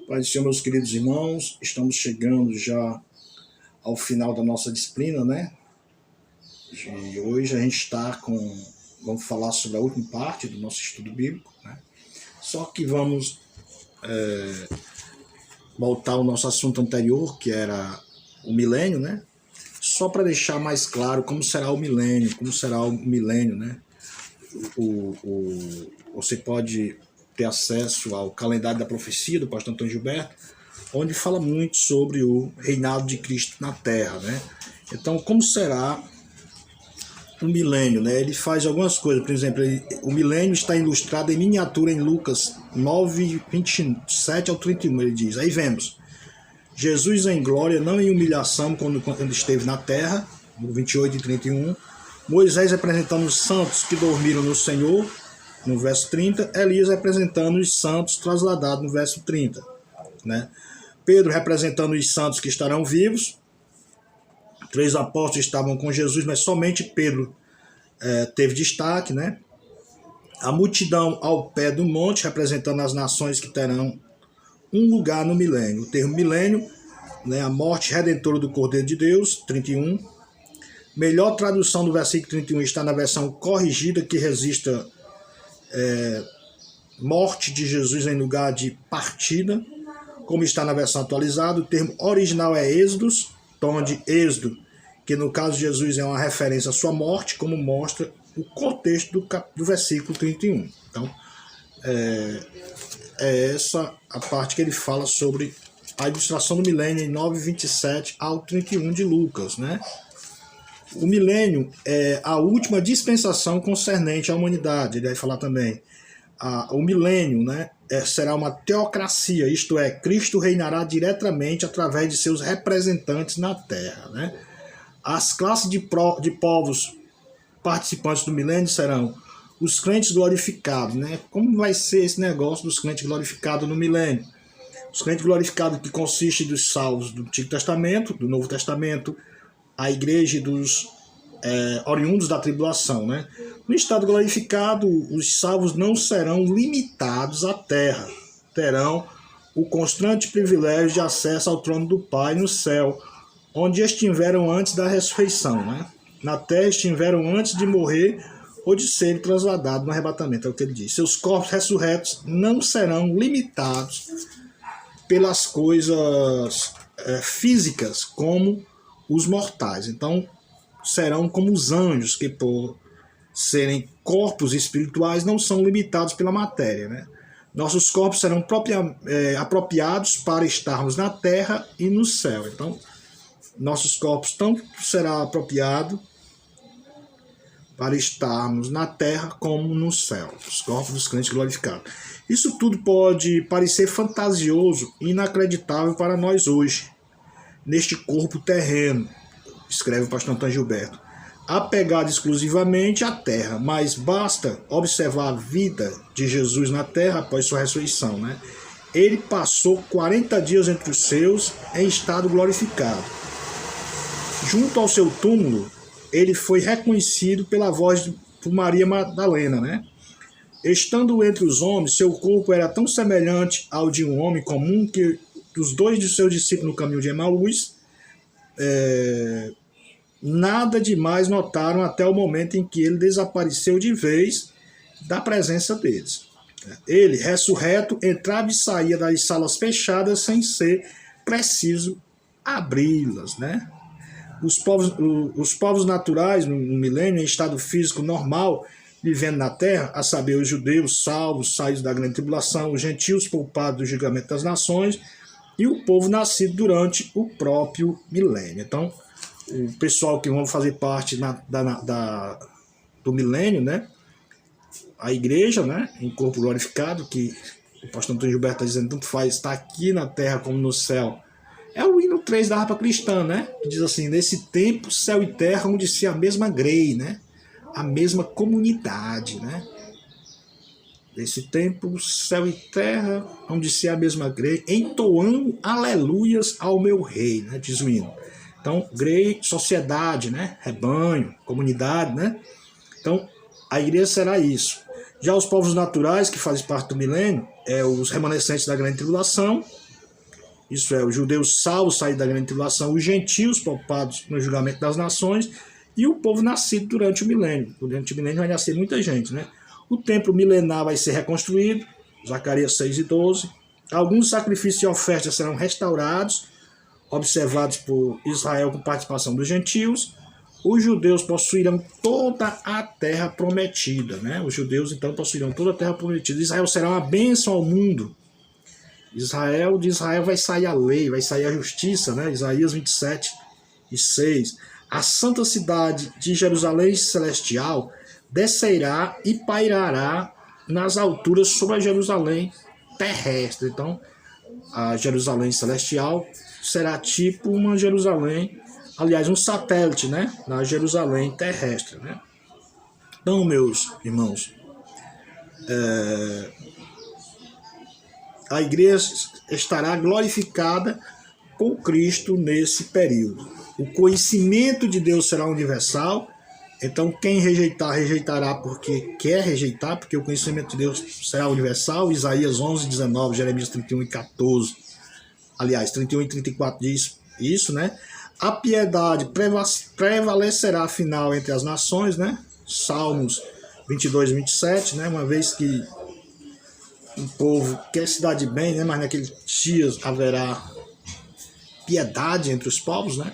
Pai do Senhor, meus queridos irmãos, estamos chegando já ao final da nossa disciplina, né? E hoje a gente vamos falar sobre a última parte do nosso estudo bíblico, né? Só que vamos voltar ao nosso assunto anterior, que era o milênio, né? Só para deixar mais claro como será o milênio, né? Você pode ter acesso ao calendário da profecia do pastor Antônio Gilberto, onde fala muito sobre o reinado de Cristo na Terra, né? Então, como será o milênio, né? Ele faz algumas coisas, por exemplo, o milênio está ilustrado em miniatura em Lucas 9, 27 ao 31, ele diz, aí vemos, Jesus em glória, não em humilhação quando esteve na terra, no 28 e 31, Moisés representando os santos que dormiram no Senhor, no verso 30, Elias representando os santos trasladados no verso 30, né? Pedro representando os santos que estarão vivos, 3 apóstolos estavam com Jesus, mas somente Pedro teve destaque, né? A multidão ao pé do monte, representando as nações que terão um lugar no milênio. O termo milênio, né? A morte redentora do Cordeiro de Deus, 31. Melhor tradução do versículo 31 está na versão corrigida, que registra morte de Jesus em lugar de partida, como está na versão atualizada. O termo original é êxodos, tom de êxodo, que no caso de Jesus é uma referência à sua morte, como mostra o contexto do versículo 31. Então, é essa a parte que ele fala sobre a ilustração do milênio em 9, 27 ao 31 de Lucas, né? O milênio é a última dispensação concernente à humanidade. Ele vai falar também. O milênio, né, será uma teocracia, isto é, Cristo reinará diretamente através de seus representantes na Terra, né? As classes de povos participantes do milênio serão os crentes glorificados, né? Como vai ser esse negócio dos crentes glorificados no milênio? Os crentes glorificados, que consiste dos salvos do Antigo Testamento, do Novo Testamento, a igreja dos oriundos da tribulação, né? No estado glorificado, os salvos não serão limitados à terra, terão o constante privilégio de acesso ao trono do Pai no céu, onde estiveram antes da ressurreição, né? Na terra estiveram antes de morrer ou de serem transladados no arrebatamento, é o que ele diz. Seus corpos ressurretos não serão limitados pelas coisas físicas como os mortais. Então, serão como os anjos, que por serem corpos espirituais não são limitados pela matéria, né? Nossos corpos serão apropriados para estarmos na terra e no céu. Então, nossos corpos tanto será apropriado para estarmos na terra como no céu, os corpos dos crentes glorificados. Isso tudo pode parecer fantasioso e inacreditável para nós hoje, neste corpo terreno, escreve o pastor Antônio Gilberto, apegado exclusivamente à terra, mas basta observar a vida de Jesus na terra após sua ressurreição, né? Ele passou 40 dias entre os seus em estado glorificado. Junto ao seu túmulo, ele foi reconhecido pela voz de Maria Madalena, né? Estando entre os homens, seu corpo era tão semelhante ao de um homem comum que os 2 de seus discípulos no caminho de Emaús nada demais notaram até o momento em que ele desapareceu de vez da presença deles. Ele, ressurreto, entrava e saía das salas fechadas sem ser preciso abri-las, né? Os povos naturais no milênio, em estado físico normal, vivendo na terra, a saber, os judeus salvos, saídos da grande tribulação, os gentios poupados do julgamento das nações e o povo nascido durante o próprio milênio. Então, o pessoal que vão fazer parte do milênio, né? A igreja, né? Em corpo glorificado, que o pastor Antônio Gilberto está dizendo, tanto faz estar aqui na terra como no céu. É o hino 3 da harpa cristã, né? Que diz assim, nesse tempo, céu e terra hão de ser a mesma grei, né? A mesma comunidade, né? Nesse tempo, céu e terra hão de ser a mesma grei, entoando aleluias ao meu rei, né? Diz o hino. Então, grei, sociedade, né? Rebanho, comunidade, né? Então, a igreja será isso. Já os povos naturais, que fazem parte do milênio, os remanescentes da grande tribulação, Isso é, os judeus salvos saídos da grande tribulação, os gentios poupados no julgamento das nações e o povo nascido durante o milênio. Durante o milênio vai nascer muita gente, né? O templo milenar vai ser reconstruído, Zacarias 6:12. Alguns sacrifícios e ofertas serão restaurados, observados por Israel com participação dos gentios. Os judeus possuirão toda a terra prometida, né? Os judeus, então, possuirão toda a terra prometida. Israel será uma bênção ao mundo. De Israel vai sair a lei, vai sair a justiça, né? Isaías 27:6. A santa cidade de Jerusalém celestial descerá e pairará nas alturas sobre a Jerusalém terrestre. Então, a Jerusalém celestial será tipo uma Jerusalém, aliás, um satélite, né, da Jerusalém terrestre, né? Então, meus irmãos, a igreja estará glorificada com Cristo nesse período. O conhecimento de Deus será universal. Então, quem rejeitar, rejeitará porque quer rejeitar, porque o conhecimento de Deus será universal. Isaías 11:19, Jeremias 31:14. Aliás, 31:34 diz isso, né? A piedade prevalecerá afinal entre as nações, né? Salmos 22:27, né? Uma vez que o povo quer se dar de bem, né? Mas naqueles dias haverá piedade entre os povos, né?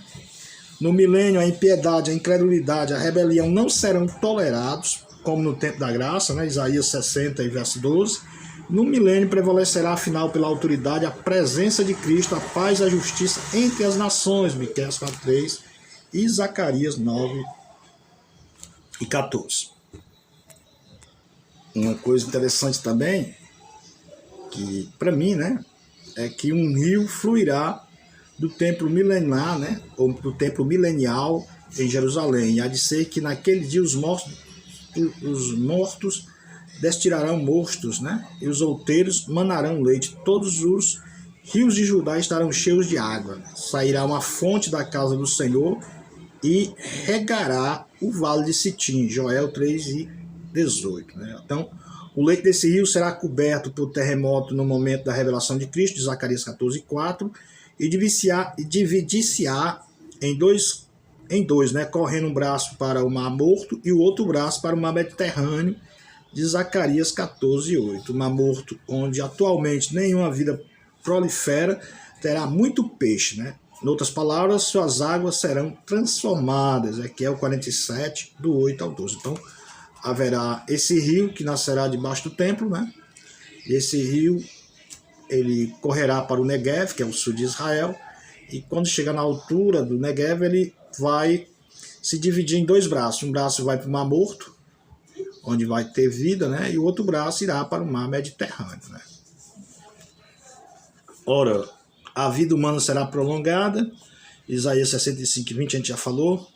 No milênio, a impiedade, a incredulidade, a rebelião não serão tolerados, como no tempo da graça, né? Isaías 60:12. No milênio prevalecerá, afinal, pela autoridade, a presença de Cristo, a paz e a justiça entre as nações, Miqueias 4:3 e Zacarias 9:14. Uma coisa interessante também, que para mim, né, é que um rio fluirá do templo milenar, né, ou do templo milenial em Jerusalém. E há de ser que naquele dia os mortos destilarão mostos, né, e os outeiros manarão leite. Todos os rios de Judá estarão cheios de água. Sairá uma fonte da casa do Senhor e regará o vale de Sitim. Joel 3:18. Né? Então, o leito desse rio será coberto por terremoto no momento da revelação de Cristo, Zacarias 14:4. E dividir-se-á em dois, né, correndo um braço para o Mar Morto e o outro braço para o Mar Mediterrâneo, de Zacarias 14:8. O Mar Morto, onde atualmente nenhuma vida prolifera, terá muito peixe, né? Em outras palavras, suas águas serão transformadas. Ezequiel 47, do 8 ao 12. Então, haverá esse rio que nascerá debaixo do templo, né? E esse rio, ele correrá para o Negev, que é o sul de Israel, e quando chegar na altura do Negev, ele vai se dividir em dois braços. Um braço vai para o Mar Morto, onde vai ter vida, né? E o outro braço irá para o Mar Mediterrâneo, né? Ora, a vida humana será prolongada, Isaías 65:20 a gente já falou.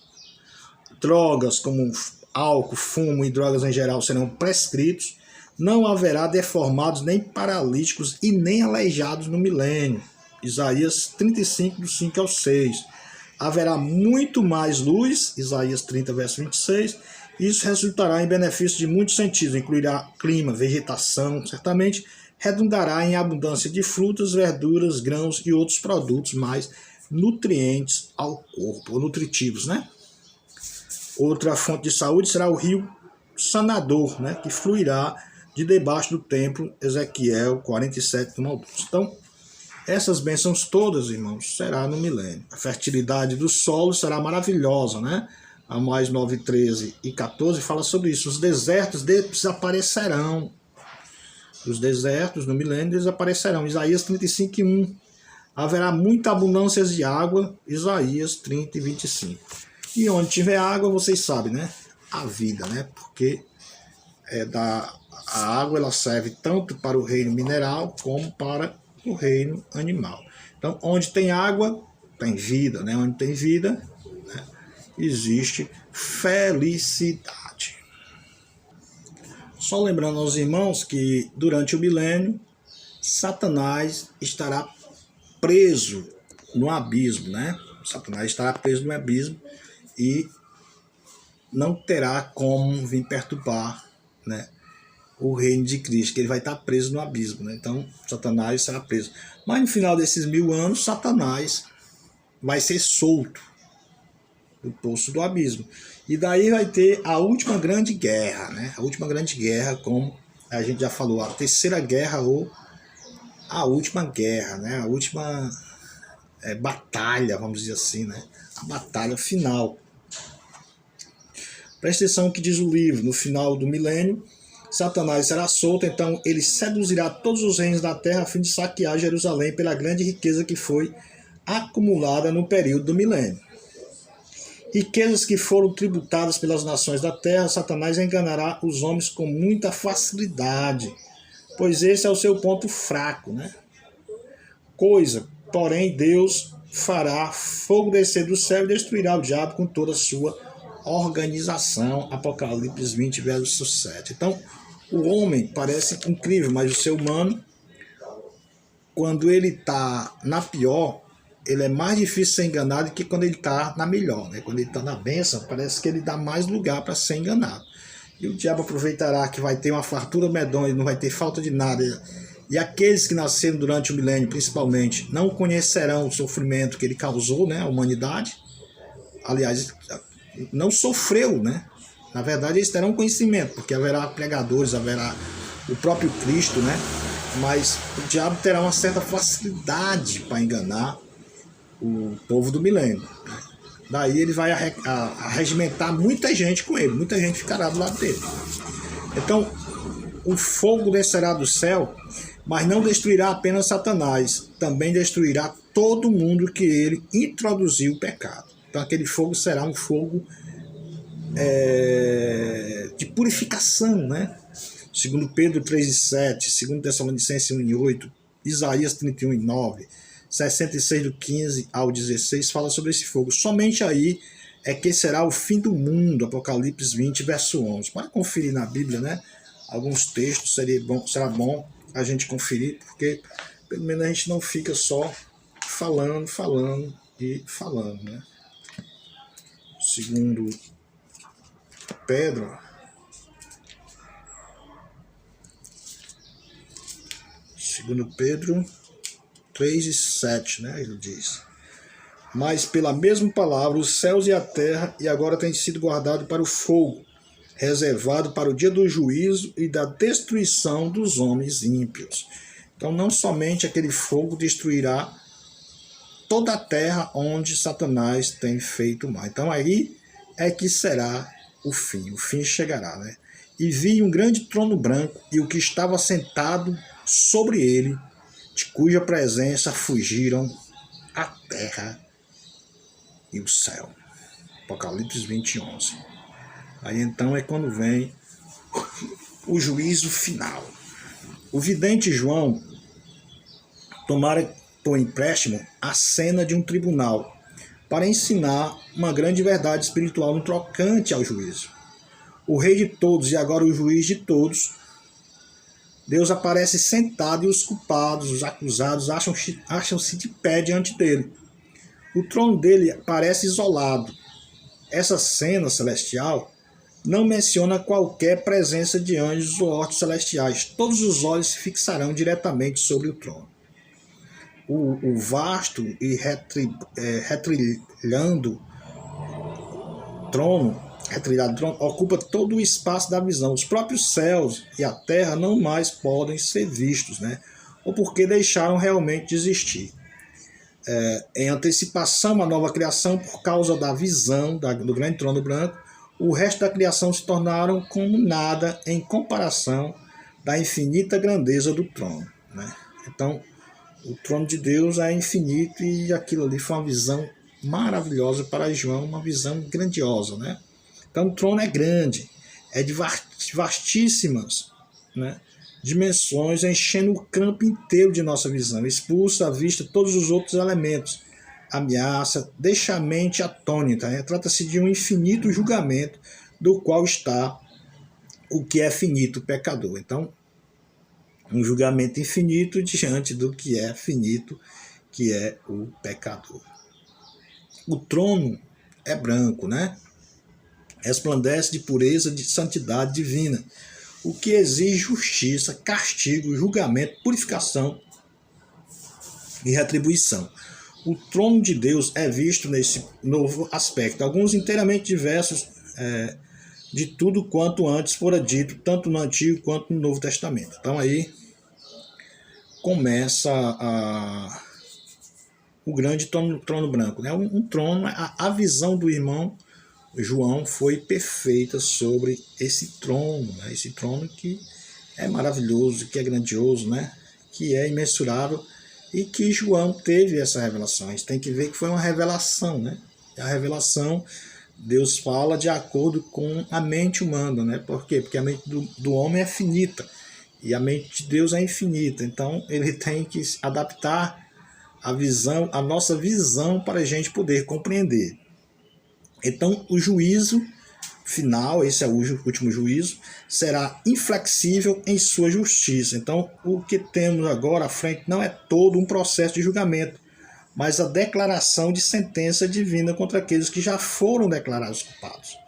Drogas como álcool, fumo e drogas em geral serão prescritos. Não haverá deformados, nem paralíticos e nem aleijados no milênio. Isaías 35, do 5 ao 6. Haverá muito mais luz, Isaías 30:26. Isso resultará em benefícios de muitos sentidos, incluirá clima, vegetação, certamente redundará em abundância de frutas, verduras, grãos e outros produtos mais nutrientes ao corpo, ou nutritivos, né? Outra fonte de saúde será o rio sanador, né, que fluirá de debaixo do templo, Ezequiel 47, do 12. Então, essas bênçãos todas, irmãos, será no milênio. A fertilidade do solo será maravilhosa, né? Amós 9:13 e 14 fala sobre isso. Os desertos desaparecerão. Os desertos no milênio desaparecerão. Isaías 35:1. Haverá muita abundância de água, Isaías 30:25. E onde tiver água, vocês sabem, né? A vida, né? Porque a água ela serve tanto para o reino mineral como para o reino animal. Então, onde tem água, tem vida, né? Onde tem vida, né, existe felicidade. Só lembrando aos irmãos que durante o milênio, Satanás estará preso no abismo, né? Satanás estará preso no abismo e não terá como vir perturbar, né, o reino de Cristo, que ele vai estar preso no abismo, né? Então, Satanás será preso. Mas no final desses 1000 anos, Satanás vai ser solto do poço do abismo. E daí vai ter a última grande guerra, né? A última grande guerra, como a gente já falou, a terceira guerra ou a última guerra, né? A última batalha, vamos dizer assim, né? A batalha final. Presta atenção no que diz o livro. No final do milênio, Satanás será solto, então ele seduzirá todos os reinos da terra a fim de saquear Jerusalém pela grande riqueza que foi acumulada no período do milênio. Riquezas que foram tributadas pelas nações da terra, Satanás enganará os homens com muita facilidade, pois esse é o seu ponto fraco, né? Porém, Deus fará fogo descer do céu e destruirá o diabo com toda a sua organização. Apocalipse 20, verso 7. Então, o homem parece incrível, mas o ser humano, quando ele está na pior, ele é mais difícil ser enganado que quando ele está na melhor, né? Quando ele está na bênção, parece que ele dá mais lugar para ser enganado. E o diabo aproveitará que vai ter uma fartura medonha, não vai ter falta de nada. E aqueles que nasceram durante o milênio, principalmente, não conhecerão o sofrimento que ele causou, né, à humanidade. Aliás, não sofreu, né? Na verdade, eles terão conhecimento, porque haverá pregadores, haverá o próprio Cristo, né? Mas o diabo terá uma certa facilidade para enganar o povo do milênio. Daí ele vai arregimentar muita gente com ele, muita gente ficará do lado dele. Então, o fogo descerá do céu, mas não destruirá apenas Satanás, também destruirá todo mundo que ele introduziu o pecado. Então aquele fogo será um fogo de purificação, né? Segundo Pedro 3,7, segundo Tessalonicenses 1,8, Isaías 31,9, 66 do 15 ao 16 fala sobre esse fogo. Somente aí é que será o fim do mundo, Apocalipse 20, verso 11. Pode conferir na Bíblia, né? Alguns textos será bom a gente conferir, porque pelo menos a gente não fica só falando e falando, né? Segundo Pedro, segundo Pedro 3,7, né? Ele diz: mas pela mesma palavra os céus e a terra e agora têm sido guardados para o fogo, reservado para o dia do juízo e da destruição dos homens ímpios. Então não somente aquele fogo destruirá toda a terra onde Satanás tem feito mal. Então aí é que será o fim chegará, né? E vi um grande trono branco e o que estava sentado sobre ele, de cuja presença fugiram a terra e o céu. Apocalipse 20, 11. Aí então é quando vem o juízo final. O vidente João tomara por empréstimo a cena de um tribunal para ensinar uma grande verdade espiritual no trocante ao juízo. O rei de todos e agora o juiz de todos, Deus aparece sentado e os culpados, os acusados, acham-se de pé diante dele. O trono dele parece isolado. Essa cena celestial não menciona qualquer presença de anjos ou hortos celestiais. Todos os olhos se fixarão diretamente sobre o trono. O vasto e retrilhado trono ocupa todo o espaço da visão. Os próprios céus e a terra não mais podem ser vistos, né? Ou porque deixaram realmente de existir. Em antecipação à nova criação, por causa da visão do grande trono branco, o resto da criação se tornaram como nada em comparação da infinita grandeza do trono, né? Então, o trono de Deus é infinito e aquilo ali foi uma visão maravilhosa para João, uma visão grandiosa, né? Então, o trono é grande, é de vastíssimas, né, dimensões, enchendo o campo inteiro de nossa visão, expulsa à vista todos os outros elementos, ameaça, deixa a mente atônita, né? Trata-se de um infinito julgamento do qual está o que é finito, o pecador. Então, um julgamento infinito diante do que é finito, que é o pecador. O trono é branco, né? Resplandece de pureza, de santidade divina. o que exige justiça, castigo, julgamento, purificação e retribuição. O trono de Deus é visto nesse novo aspecto, alguns inteiramente diversos de tudo quanto antes fora dito, tanto no Antigo quanto no Novo Testamento. Então aí começa o grande trono branco, né? Um trono, a visão do irmão João foi perfeita sobre esse trono, né? Esse trono que é maravilhoso, que é grandioso, né? Que é imensurável, e que João teve essa revelação. A gente tem que ver que foi uma revelação, né? E a revelação, Deus fala de acordo com a mente humana, né? Por quê? Porque a mente do homem é finita e a mente de Deus é infinita. Então ele tem que adaptar a nossa visão para a gente poder compreender. Então o juízo final, esse é o último juízo, será inflexível em sua justiça. Então o que temos agora à frente não é todo um processo de julgamento, mas a declaração de sentença divina contra aqueles que já foram declarados culpados.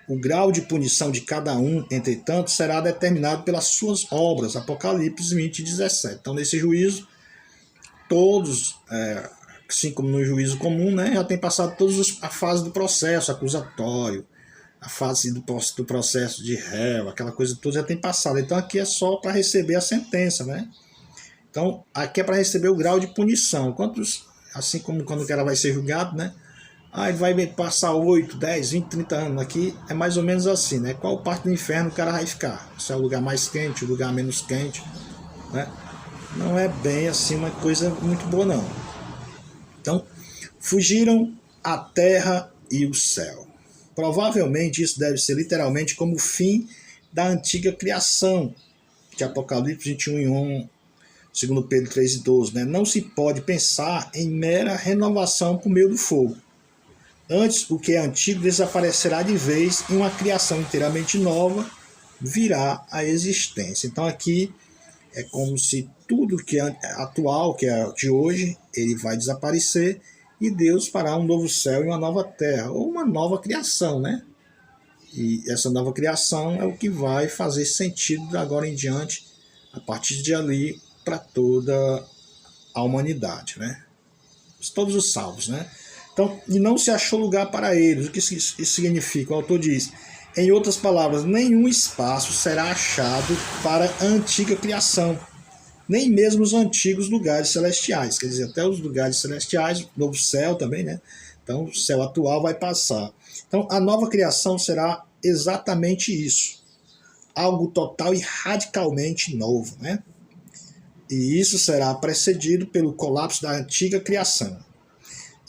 O grau de punição de cada um, entretanto, será determinado pelas suas obras. Apocalipse 20:17. Então nesse juízo, todos, assim como no juízo comum, né, já tem passado todas a fase do processo acusatório, a fase do processo de réu, aquela coisa toda já tem passado. Então aqui é só para receber a sentença, né? Então aqui é para receber o grau de punição. Assim como quando o cara vai ser julgado, né? Ele vai passar 8, 10, 20, 30 anos. Aqui é mais ou menos assim, né? Qual parte do inferno o cara vai ficar? Se é o lugar mais quente, o lugar menos quente, né? Não é bem assim uma coisa muito boa, não. Então, fugiram a terra e o céu. Provavelmente isso deve ser literalmente como o fim da antiga criação, de Apocalipse 21:1, 2 Pedro 3:12, né? Não se pode pensar em mera renovação por meio do fogo. Antes, o que é antigo desaparecerá de vez e uma criação inteiramente nova virá à existência. Então aqui é como se tudo que é atual, que é de hoje, ele vai desaparecer e Deus fará um novo céu e uma nova terra, ou uma nova criação, né? E essa nova criação é o que vai fazer sentido de agora em diante, a partir de ali, para toda a humanidade, né? Todos os salvos, né? Então, e não se achou lugar para eles. O que isso significa? O autor diz: em outras palavras, nenhum espaço será achado para a antiga criação, nem mesmo os antigos lugares celestiais. Quer dizer, até os lugares celestiais, novo céu também, né? Então, o céu atual vai passar. Então, a nova criação será exatamente isso. Algo total e radicalmente novo, né? E isso será precedido pelo colapso da antiga criação.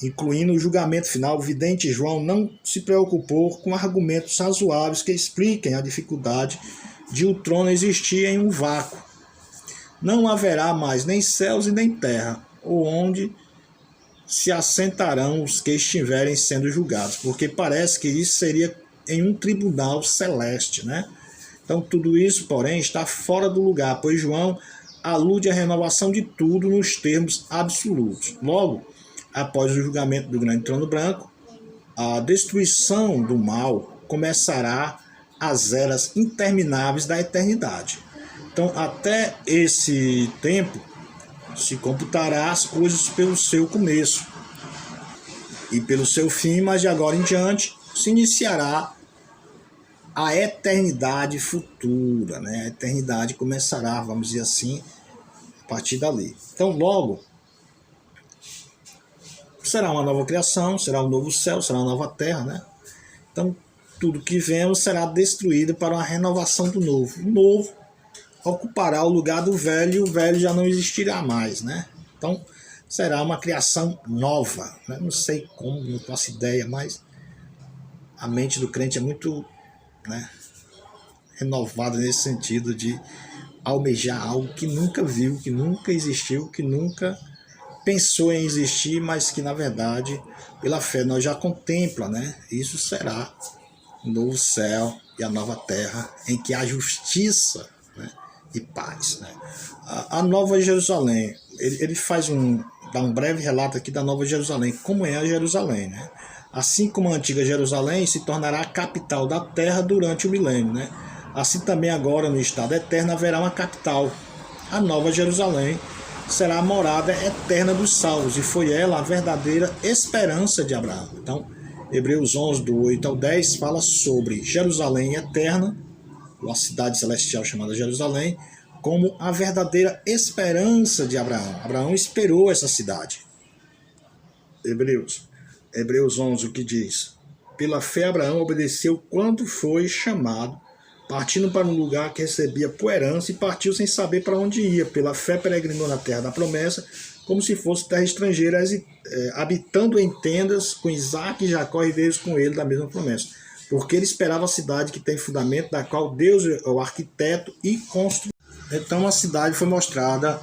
Incluindo o julgamento final, o vidente João não se preocupou com argumentos razoáveis que expliquem a dificuldade de o trono existir em um vácuo. Não haverá mais nem céus e nem terra, onde se assentarão os que estiverem sendo julgados, porque parece que isso seria em um tribunal celeste, né? Então tudo isso, porém, está fora do lugar, pois João alude à renovação de tudo nos termos absolutos. Logo, após o julgamento do grande trono branco, a destruição do mal começará as eras intermináveis da eternidade. Então, até esse tempo, se computará as coisas pelo seu começo e pelo seu fim, mas de agora em diante se iniciará a eternidade futura, né? A eternidade começará, vamos dizer assim, a partir dali. Então, logo, será uma nova criação, será um novo céu, será uma nova terra, né? Então, tudo que vemos será destruído para uma renovação do novo. O novo ocupará o lugar do velho e o velho já não existirá mais, né? Então, será uma criação nova, né? Não sei como, não faço ideia, mas a mente do crente é muito, né, renovada nesse sentido de almejar algo que nunca viu, que nunca existiu, que nunca pensou em existir, mas que na verdade, pela fé, nós já contempla, né? Isso será o novo céu e a nova terra, em que há justiça, né, e paz, né? A Nova Jerusalém, ele dá um breve relato aqui da Nova Jerusalém, como é a Jerusalém, né? Assim como a antiga Jerusalém se tornará a capital da terra durante o milênio, né? Assim também agora no estado eterno haverá uma capital, a Nova Jerusalém, será a morada eterna dos salvos, e foi ela a verdadeira esperança de Abraão. Então, Hebreus 11, do 8 ao 10, fala sobre Jerusalém eterna, a cidade celestial chamada Jerusalém, como a verdadeira esperança de Abraão. Abraão esperou essa cidade. Hebreus 11, o que diz? Pela fé Abraão obedeceu quando foi chamado, partindo para um lugar que recebia por herança, e partiu sem saber para onde ia. Pela fé peregrinou na terra da promessa, como se fosse terra estrangeira, habitando em tendas com Isaque e Jacó, e veio com ele da mesma promessa. Porque ele esperava a cidade que tem fundamento, da qual Deus é o arquiteto e construtor. Então a cidade foi mostrada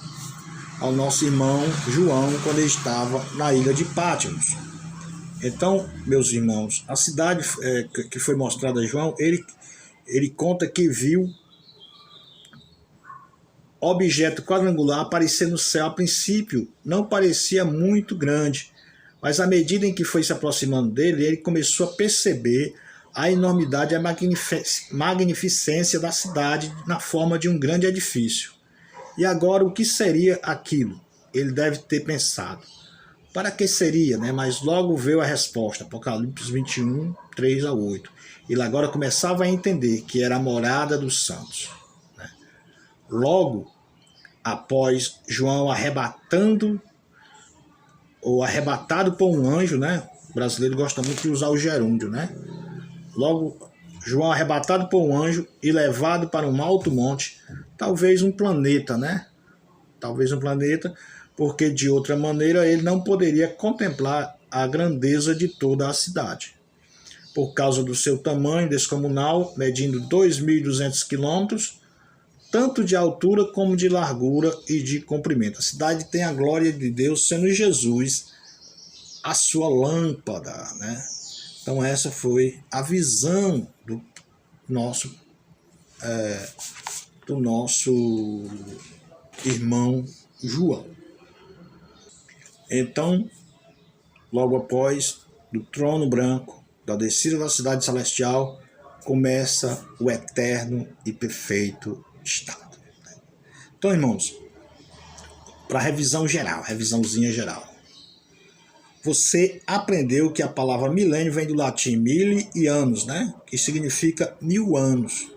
ao nosso irmão João quando ele estava na ilha de Pátimos. Então, meus irmãos, a cidade que foi mostrada a João, ele conta que viu objeto quadrangular aparecer no céu. A princípio não parecia muito grande, mas à medida em que foi se aproximando dele, ele começou a perceber a enormidade e a magnificência da cidade na forma de um grande edifício. E agora, o que seria aquilo? Ele deve ter pensado. Para que seria, né? Mas logo veio a resposta, Apocalipse 21, 3 a 8. Ele agora começava a entender que era a morada dos santos, né? Logo, após João arrebatado por um anjo, né? O brasileiro gosta muito de usar o gerúndio, né? Logo, João arrebatado por um anjo e levado para um alto monte, talvez um planeta, né? Talvez um planeta, porque de outra maneira ele não poderia contemplar a grandeza de toda a cidade. Por causa do seu tamanho descomunal, medindo 2.200 quilômetros, tanto de altura como de largura e de comprimento. A cidade tem a glória de Deus, sendo Jesus a sua lâmpada, né? Então essa foi a visão do nosso irmão João. Então, logo após do trono branco, da descida da cidade celestial, começa o eterno e perfeito estado. Então, irmãos, para revisãozinha geral. Você aprendeu que a palavra milênio vem do latim mille e anos, né? Que significa 1000 anos.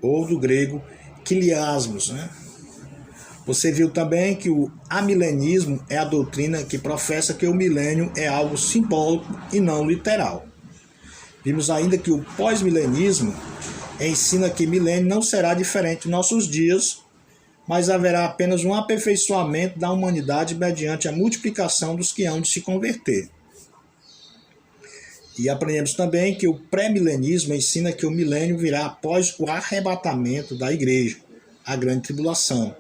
Ou do grego quiliasmos, né? Você viu também que o amilenismo é a doutrina que professa que o milênio é algo simbólico e não literal. Vimos ainda que o pós-milenismo ensina que milênio não será diferente dos nossos dias, mas haverá apenas um aperfeiçoamento da humanidade mediante a multiplicação dos que hão de se converter. E aprendemos também que o pré-milenismo ensina que o milênio virá após o arrebatamento da igreja, a grande tribulação.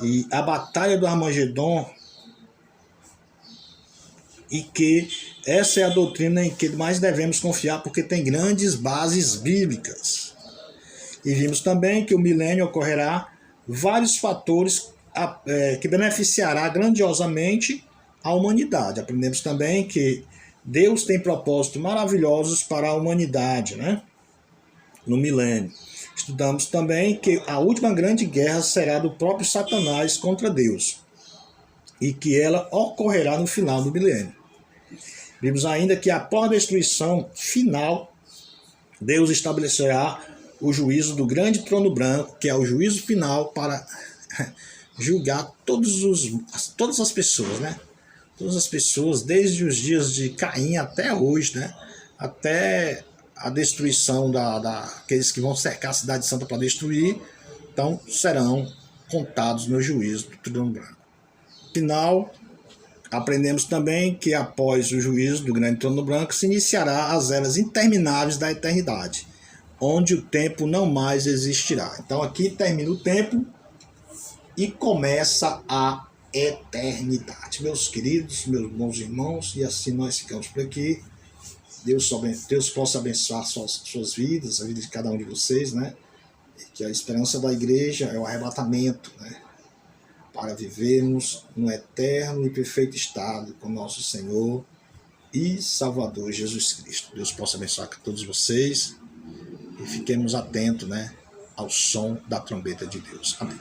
E a batalha do Armagedon, e que essa é a doutrina em que mais devemos confiar, porque tem grandes bases bíblicas. E vimos também que o milênio ocorrerá vários fatores que beneficiará grandiosamente a humanidade. Aprendemos também que Deus tem propósitos maravilhosos para a humanidade, né? No milênio. Estudamos também que a última grande guerra será do próprio Satanás contra Deus, e que ela ocorrerá no final do milênio. Vimos ainda que após a destruição final, Deus estabelecerá o juízo do grande trono branco, que é o juízo final para julgar todas as pessoas, né? Todas as pessoas, desde os dias de Caim até hoje, né? Até a destruição daqueles que vão cercar a cidade santa para destruir, então serão contados no juízo do trono branco. Final, aprendemos também que após o juízo do grande trono branco se iniciará as eras intermináveis da eternidade, onde o tempo não mais existirá. Então aqui termina o tempo e começa a eternidade. Meus queridos, meus bons irmãos, e assim nós ficamos por aqui. Deus possa abençoar suas vidas, a vida de cada um de vocês, né? Que a esperança da igreja é o arrebatamento, né? Para vivermos no eterno e perfeito estado com nosso Senhor e Salvador Jesus Cristo. Deus possa abençoar a todos vocês. e fiquemos atentos, né, ao som da trombeta de Deus. Amém.